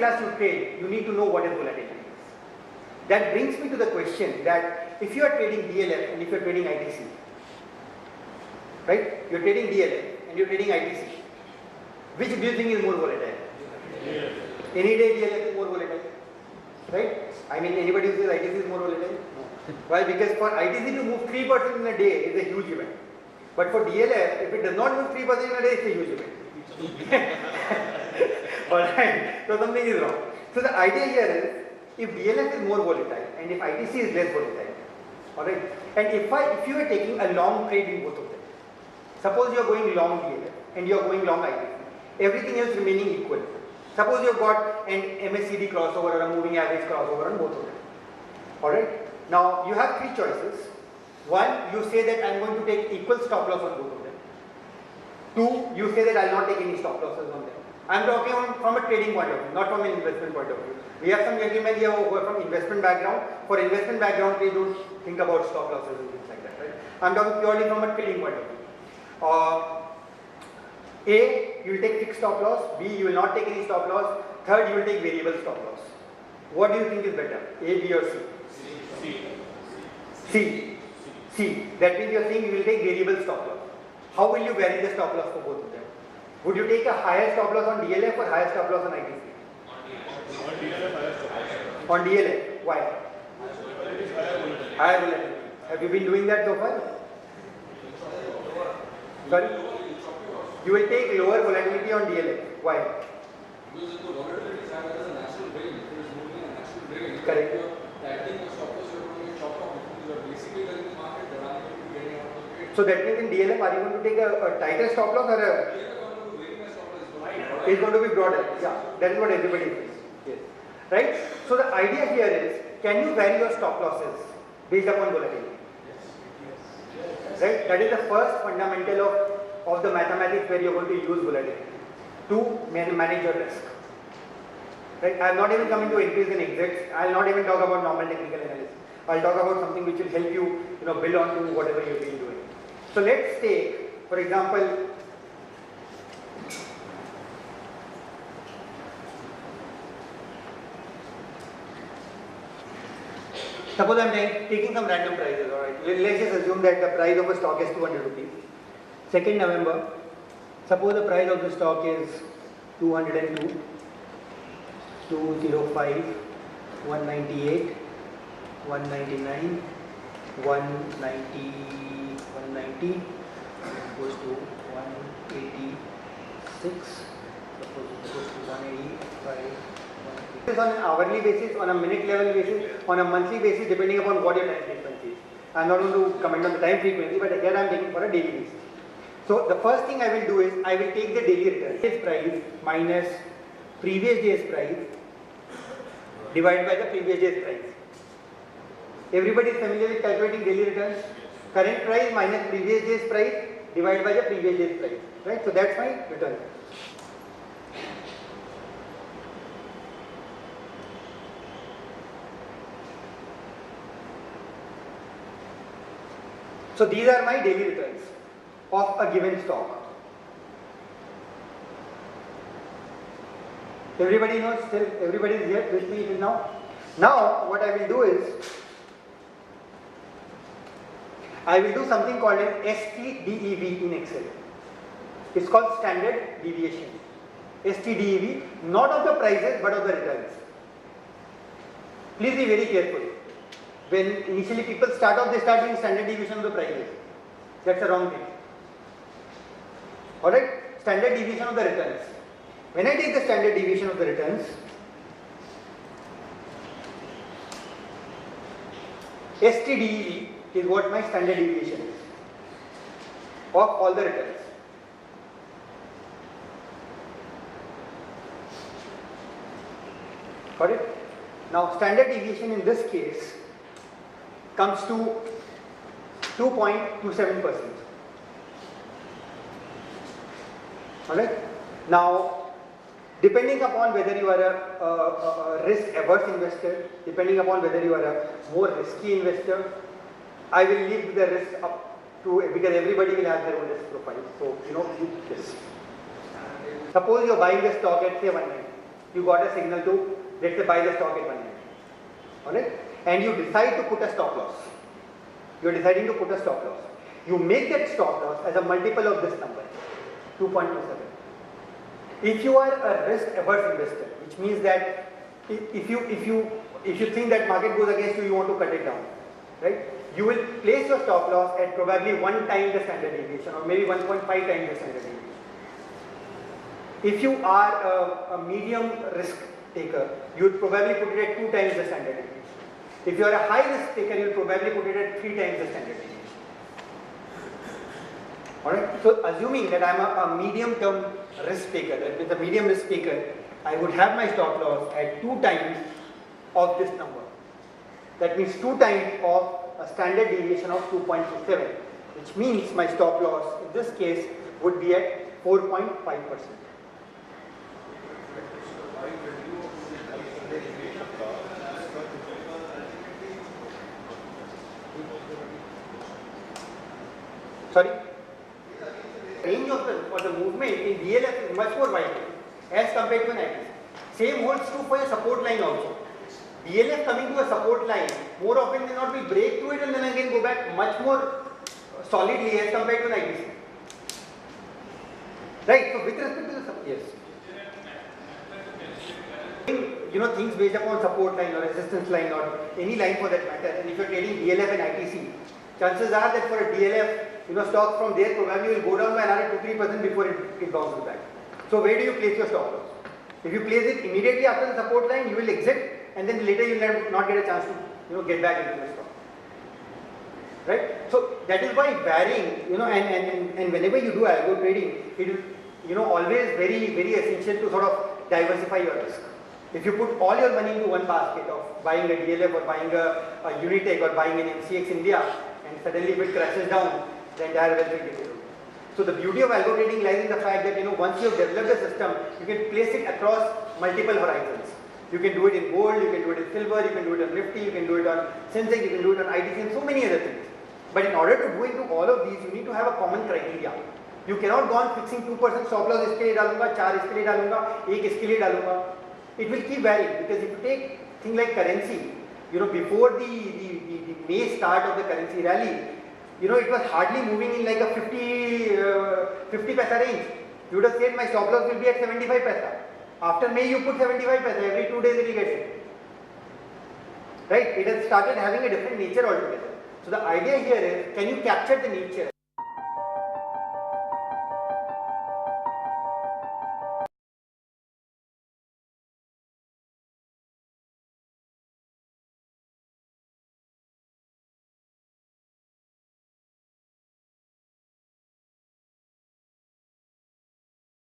class you trade, you need to know what is volatility. That brings me to the question that if you are trading DLF and if you are trading ITC, right? You are trading DLF and you are trading ITC. Which do you think is more volatile? DLF. Any day DLF is more volatile, right? I mean, anybody who says ITC is more volatile? No. Why? Because for ITC to move 3% in a day is a huge event. But for DLF, if it does not move 3% in a day, it's a huge event. Alright, so something is wrong. So the idea here is, if DLF is more volatile and if ITC is less volatile, alright, and if you are taking a long trade in both of them, suppose you are going long DLF and you are going long ITC, everything else remaining equal. Suppose you have got an MACD crossover or a moving average crossover on both of them. Alright, now you have three choices. One, you say that I am going to take equal stop loss on both of them. Two, you say that I will not take any stop losses on them. I am talking from a trading point of view, not from an investment point of view. We have some gentlemen here who are from investment background. For investment background, they don't think about stop losses and things like that, right? I am talking purely from a trading point of view. A, you will take fixed stop loss. B, you will not take any stop loss. Third, you will take variable stop loss. What do you think is better? A, B or C? C. C. That means you are saying you will take variable stop loss. How will you vary the stop loss for both of them? Would you take a higher stop loss on DLF or higher stop loss on ITC? On DLF, higher stop loss. On DLF. Why? Higher volatility. Have you been doing that so far? Sorry? You will take lower volatility on DLF. Why? Because the volatility is higher as a natural range. It is moving in a natural range. Correct. Adding a stop loss, you are going to get chopped off. You are basically telling the market that I am going to be getting out of the trade. So that means in DLF, are you going to take a tighter stop loss or a? It's going to be broader. Yeah, that is what everybody thinks. Yes. Right? So the idea here is, can you vary your stop losses based upon volatility? Yes. Right? That is the first fundamental of the mathematics where you are going to use volatility to manage your risk. Right? I am not even coming to increase and exits. I will not even talk about normal technical analysis. I will talk about something which will help you, build on to whatever you have been doing. So let's take, for example, suppose I am taking some random prices, alright. Let's just assume that the price of a stock is 200 rupees. 2nd November, suppose the price of the stock is 202, 205, 198, 199, 190 goes to 186, suppose it goes to 185. This is on an hourly basis, on a minute level basis, on a monthly basis, depending upon what your time frequency is. I am not going to comment on the time frequency, but here I am taking for a daily basis. So the first thing I will do is, I will take the daily return. Today's price minus previous day's price divided by the previous day's price. Everybody is familiar with calculating daily returns? Current price minus previous day's price divided by the previous day's price. Right? So that's my return. So these are my daily returns of a given stock. Everybody knows, still everybody is here with me till now. Now what I will do is, I will do something called an STDEV in Excel. It's called standard deviation. STDEV, not of the prices but of the returns. Please be very careful. When initially people start off, they start doing standard deviation of the prices. That's a wrong thing. Alright, standard deviation of the returns. When I take the standard deviation of the returns, STDEV is what my standard deviation is of all the returns. Got it? Now standard deviation in this case comes to 2.27%. Alright? Now, depending upon whether you are a risk averse investor, depending upon whether you are a more risky investor, I will leave the risk up to, because everybody will have their own risk profile. So, this. Suppose you are buying the stock at say 190. You got a signal to, let's say, buy the stock at 190. Alright? And you decide to put a stop loss. You're deciding to put a stop loss. You make that stop loss as a multiple of this number, 2.27. If you are a risk averse investor, which means that if you think that market goes against you, you want to cut it down, right? You will place your stop loss at probably 1 time the standard deviation, or maybe 1.5 times the standard deviation. If you are a medium risk taker, you would probably put it at 2 times the standard deviation. If you are a high risk taker, you will probably put it at 3 times the standard deviation. Alright, so assuming that I am a medium term risk taker, that with a medium risk taker, I would have my stop loss at 2 times of this number. That means 2 times of a standard deviation of 2.27, which means my stop loss in this case would be at 4.5%. Sorry? Range of the movement in DLF is much more wide as compared to an ITC. Same holds true for a support line also. DLF coming to a support line, more often than not will break to it and then again go back much more solidly as compared to an ITC. Right, so with respect to the support, yes. Things based upon support line or resistance line or any line for that matter, and if you are trading DLF and ITC, chances are that for a DLF, stocks from there probably will go down by another 2-3% before it bounces back. So where do you place your stop loss? If you place it immediately after the support line, you will exit, and then later you will not get a chance to get back into the stock. Right? So that is why varying, and whenever you do algo trading, it is always very, very essential to sort of diversify your risk. If you put all your money into one basket of buying a DLF or buying a Unitech or buying an MCX India, and suddenly if it crashes down, the entire wealth will get eroded. So the beauty of algo trading lies in the fact that once you have developed a system, you can place it across multiple horizons. You can do it in gold, you can do it in silver, you can do it on Nifty, you can do it on Sensex, you can do it on ITC, and so many other things. But in order to go into all of these, you need to have a common criteria. You cannot go on fixing 2% stop loss इसके लिए डालूंगा, 4 इसके लिए डालूंगा, 1 इसके लिए डालूंगा. It will keep varying, because if you take things like currency, before the May start of the currency rally, it was hardly moving in like a 50 paisa range. You would have said my stop loss will be at 75 paisa. After May you put 75 paisa, every 2 days it will get hit. Right? It has started having a different nature altogether. So the idea here is, can you capture the nature?